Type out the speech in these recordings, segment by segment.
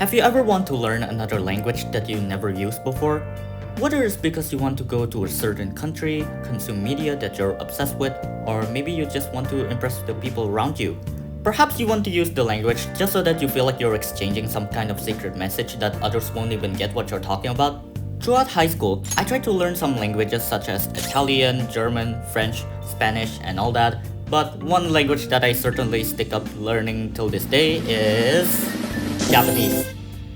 Have you ever want to learn another language that you never used before? Whether it's because you want to go to a certain country, consume media that you're obsessed with, or maybe you just want to impress the people around you. Perhaps you want to use the language just so that you feel like you're exchanging some kind of secret message that others won't even get what you're talking about. Throughout high school, I tried to learn some languages such as Italian, German, French, Spanish, and all that, but one language that I certainly stick up learning till this day is Japanese.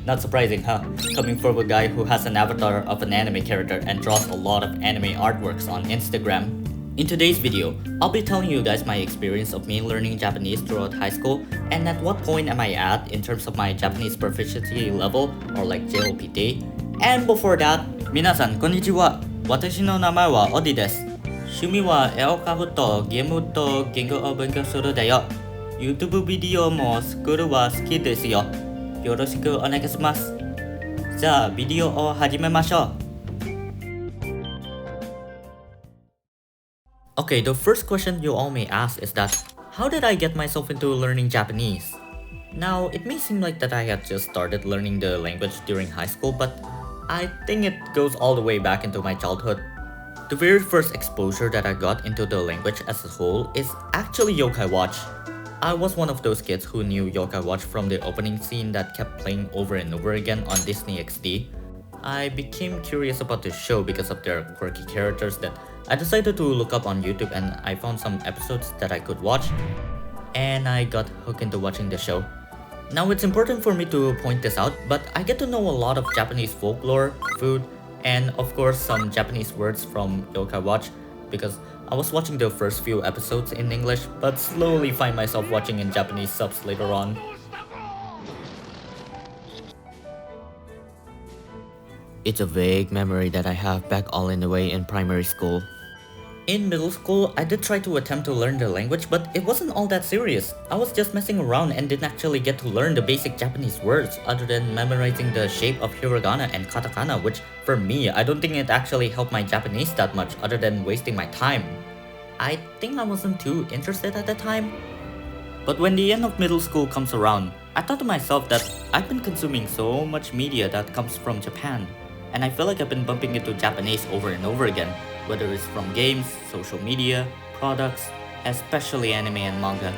Not surprising, huh? Coming from a guy who has an avatar of an anime character and draws a lot of anime artworks on Instagram. In today's video, I'll be telling you guys my experience of me learning Japanese throughout high school and at what point am I at in terms of my Japanese proficiency level or like JLPT. And before that, 皆さんこんにちは。私の名前はオディです。趣味は絵を描くとゲームと言語を勉強するだよ。YouTube ビデオも作るは好きですよ。よろしくお願いします。じゃあビデオを始めましょう。Okay, the first question you all may ask is that, how did I get myself into learning Japanese? Now, it may seem like that I had just started learning the language during high school, but I think it goes all the way back into my childhood. The very first exposure that I got into the language as a whole is actually Yokai Watch. I was one of those kids who knew Yokai Watch from the opening scene that kept playing over and over again on Disney XD. I became curious about the show because of their quirky characters that I decided to look up on YouTube and I found some episodes that I could watch and I got hooked into watching the show. Now it's important for me to point this out, but I get to know a lot of Japanese folklore, food, and of course some Japanese words from Yokai Watch because I was watching the first few episodes in English but slowly find myself watching in Japanese subs later on. It's a vague memory that I have back all in the way in primary school. In middle school, I did try to attempt to learn the language, but it wasn't all that serious. I was just messing around and didn't actually get to learn the basic Japanese words other than memorizing the shape of hiragana and katakana, which for me, I don't think it actually helped my Japanese that much other than wasting my time. I think I wasn't too interested at the time. But when the end of middle school comes around, I thought to myself that I've been consuming so much media that comes from Japan, and I feel like I've been bumping into Japanese over and over again, whether it's from games, social media, products, especially anime and manga.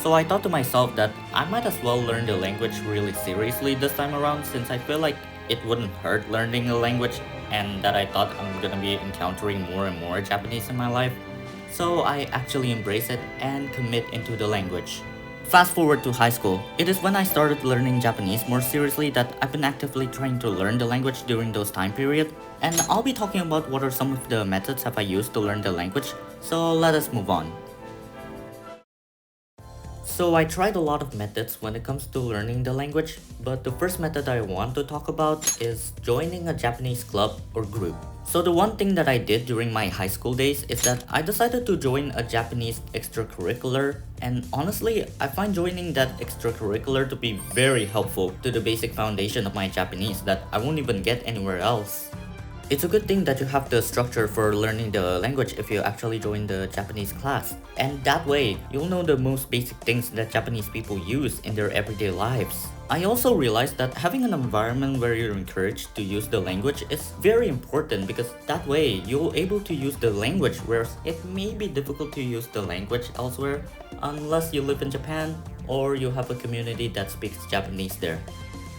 So I thought to myself that I might as well learn the language really seriously this time around since I feel like it wouldn't hurt learning a language and that I thought I'm gonna be encountering more and more Japanese in my life. So I actually embrace it and commit into the language. Fast forward to high school, it is when I started learning Japanese more seriously that I've been actively trying to learn the language during those time period, and I'll be talking about what are some of the methods have I used to learn the language, so let us move on. So I tried a lot of methods when it comes to learning the language, but the first method I want to talk about is joining a Japanese club or group. So the one thing that I did during my high school days is that I decided to join a Japanese extracurricular, and honestly, I find joining that extracurricular to be very helpful to the basic foundation of my Japanese that I won't even get anywhere else. It's a good thing that you have the structure for learning the language if you actually join the Japanese class. And that way, you'll know the most basic things that Japanese people use in their everyday lives. I also realized that having an environment where you're encouraged to use the language is very important because that way you're able to use the language, whereas it may be difficult to use the language elsewhere unless you live in Japan or you have a community that speaks Japanese there.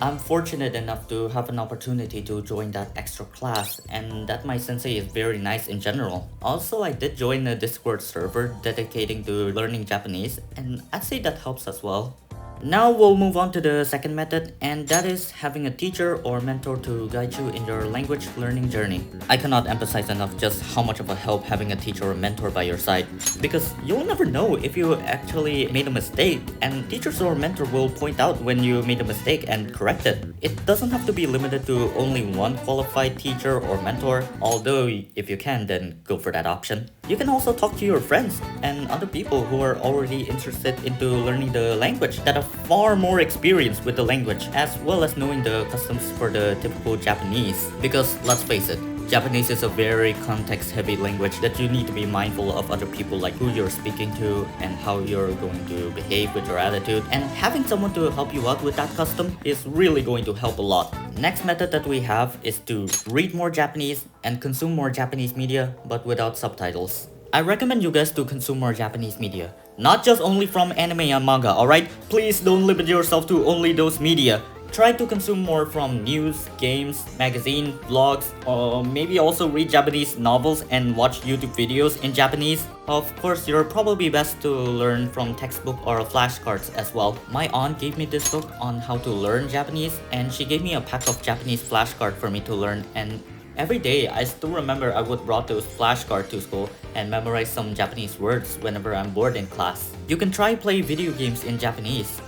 I'm fortunate enough to have an opportunity to join that extra class and that my sensei is very nice in general. Also, I did join a Discord server dedicating to learning Japanese and I'd say that helps as well. Now we'll move on to the second method, and that is having a teacher or mentor to guide you in your language learning journey. I cannot emphasize enough just how much of a help having a teacher or mentor by your side, because you'll never know if you actually made a mistake, and teachers or mentor will point out when you made a mistake and correct it. It doesn't have to be limited to only one qualified teacher or mentor, although if you can, then go for that option. You can also talk to your friends and other people who are already interested into learning the language that are far more experienced with the language, as well as knowing the customs for the typical Japanese. Because let's face it, Japanese is a very context-heavy language that you need to be mindful of other people, like who you're speaking to and how you're going to behave with your attitude. And having someone to help you out with that custom is really going to help a lot. Next method that we have is to read more Japanese and consume more Japanese media, but without subtitles. I recommend you guys to consume more Japanese media. Not just only from anime and manga, alright? Please don't limit yourself to only those media. Try to consume more from news, games, magazine, vlogs, or maybe also read Japanese novels and watch YouTube videos in Japanese. Of course, you're probably best to learn from textbook or flashcards as well. My aunt gave me this book on how to learn Japanese, and she gave me a pack of Japanese flashcards for me to learn, and every day I still remember I would brought those flashcards to school and memorize some Japanese words whenever I'm bored in class. You can try play video games in Japanese.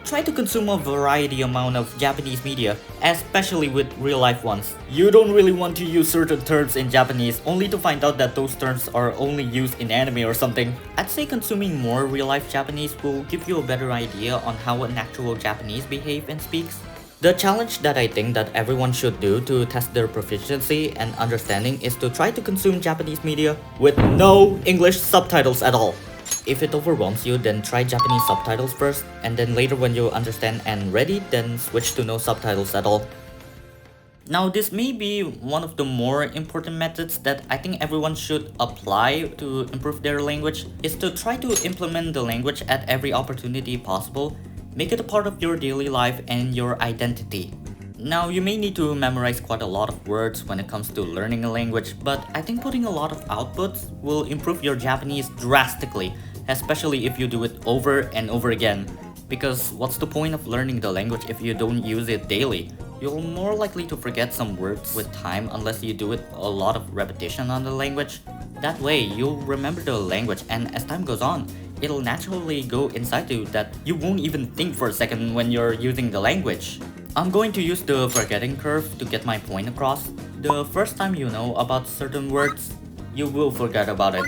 Try to consume a variety amount of Japanese media, especially with real life ones. You don't really want to use certain terms in Japanese only to find out that those terms are only used in anime or something. I'd say consuming more real life Japanese will give you a better idea on how an actual Japanese behaves and speaks. The challenge that I think that everyone should do to test their proficiency and understanding is to try to consume Japanese media with no English subtitles at all. If it overwhelms you, then try Japanese subtitles first, and then later when you understand and ready, then switch to no subtitles at all. Now this may be one of the more important methods that I think everyone should apply to improve their language, is to try to implement the language at every opportunity possible. Make it a part of your daily life and your identity. Now you may need to memorize quite a lot of words when it comes to learning a language, but I think putting a lot of outputs will improve your Japanese drastically, especially if you do it over and over again. Because what's the point of learning the language if you don't use it daily? You're more likely to forget some words with time unless you do it a lot of repetition on the language. That way, you'll remember the language, and as time goes on, it'll naturally go inside you that you won't even think for a second when you're using the language. I'm going to use the forgetting curve to get my point across. The first time you know about certain words, you will forget about it.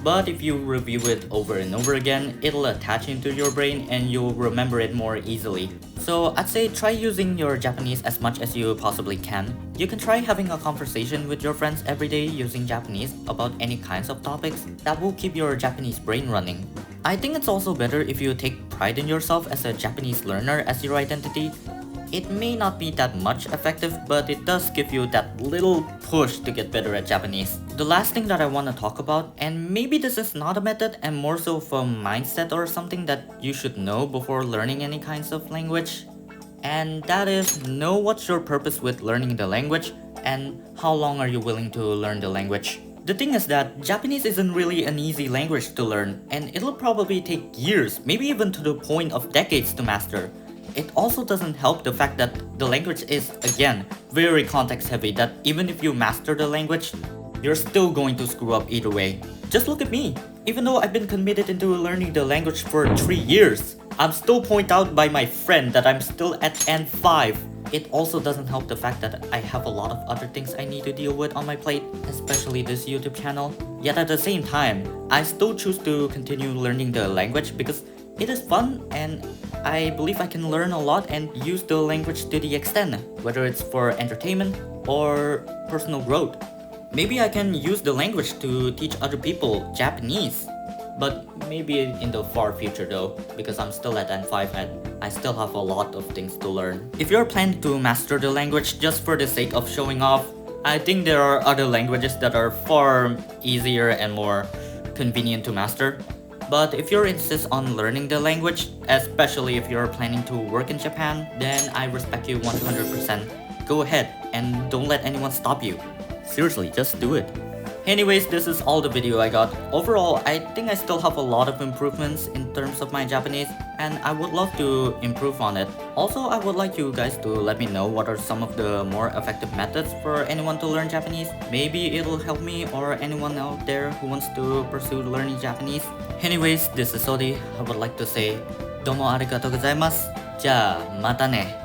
But if you review it over and over again, it'll attach into your brain and you'll remember it more easily. So I'd say try using your Japanese as much as you possibly can. You can try having a conversation with your friends every day using Japanese about any kinds of topics. That will keep your Japanese brain running. I think it's also better if you take pride in yourself as a Japanese learner as your identity. It may not be that much effective, but it does give you that little push to get better at Japanese. The last thing that I want to talk about, and maybe this is not a method and more so of a mindset or something that you should know before learning any kinds of language, and that is know what's your purpose with learning the language and how long are you willing to learn the language. The thing is that Japanese isn't really an easy language to learn, and it'll probably take years, maybe even to the point of decades to master. It also doesn't help the fact that the language is, again, very context heavy, that even if you master the language, you're still going to screw up either way. Just look at me. Even though I've been committed into learning the language for 3 years, I'm still pointed out by my friend that I'm still at N5. It also doesn't help the fact that I have a lot of other things I need to deal with on my plate, especially this YouTube channel. Yet at the same time, I still choose to continue learning the language because it is fun and I believe I can learn a lot and use the language to the extent, whether it's for entertainment or personal growth. Maybe I can use the language to teach other people Japanese, but maybe in the far future though, because I'm still at N5 and I still have a lot of things to learn. If you're planning to master the language just for the sake of showing off, I think there are other languages that are far easier and more convenient to master. But if you're insist on learning the language, especially if you're planning to work in Japan, then I respect you 100%. Go ahead and don't let anyone stop you. Seriously, just do it. Anyways, this is all the video I got. Overall, I think I still have a lot of improvements in terms of my Japanese, and I would love to improve on it. Also, I would like you guys to let me know what are some of the more effective methods for anyone to learn Japanese. Maybe it'll help me or anyone out there who wants to pursue learning Japanese. Anyways, this is Sodi. I would like to say, どうもありがとうございます。じゃあ、またね。